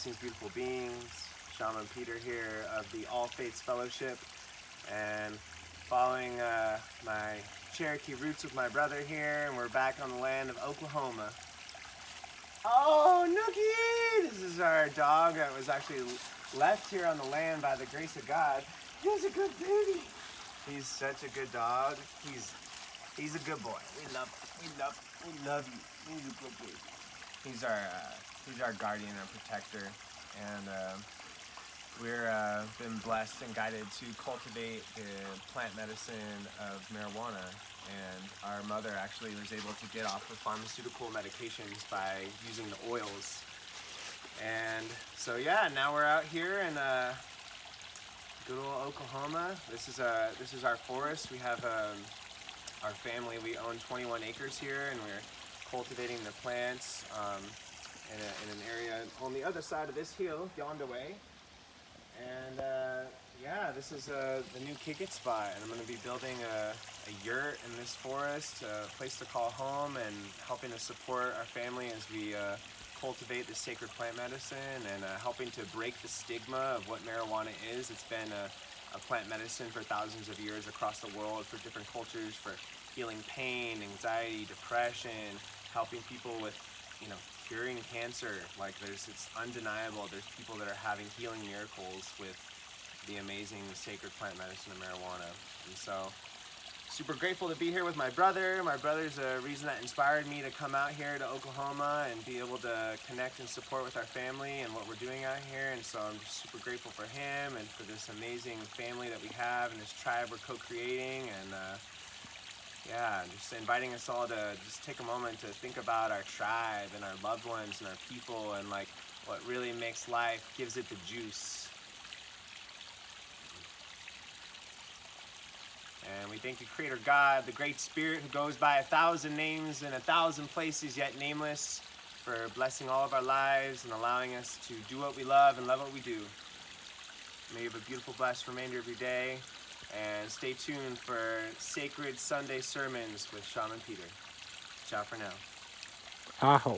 blessings, beautiful beings. Shaman Peter here of the All Faiths Fellowship, and following my Cherokee Roots with my brother here, and we're back on the land of Oklahoma. Oh, Nookie! This is our dog that was actually left here on the land by the grace of God. He's a good baby. He's such a good dog. He's a good boy. We love you. He's a good baby. He's our guardian and protector, and we're been blessed and guided to cultivate the plant medicine of marijuana. And our mother actually was able to get off of pharmaceutical medications by using the oils. And so yeah, now we're out here in good old Oklahoma. This is our forest. We have our family. We own 21 acres here, and we're cultivating the plants in an area on the other side of this hill, yonder way. And yeah, this is the new kick-it spot, and I'm going to be building a yurt in this forest, a place to call home, and helping to support our family as we cultivate this sacred plant medicine, and helping to break the stigma of what marijuana is. It's been a plant medicine for thousands of years across the world for different cultures, for healing pain, anxiety, depression, helping people with, curing cancer. Like it's undeniable. There's people that are having healing miracles with the amazing sacred plant medicine of marijuana. And so, super grateful to be here with my brother. My brother's a reason that inspired me to come out here to Oklahoma and be able to connect and support with our family and what we're doing out here. And so I'm just super grateful for him and for this amazing family that we have and this tribe we're co-creating. And yeah, just inviting us all to just take a moment to think about our tribe and our loved ones and our people, and like what really makes life, gives it the juice. And we thank the Creator God, the Great Spirit who goes by 1,000 names in 1,000 places yet nameless, for blessing all of our lives and allowing us to do what we love and love what we do. May you have a beautiful, blessed remainder of your day. And stay tuned for Sacred Sunday Sermons with Shaman Peter. Ciao for now. Aho.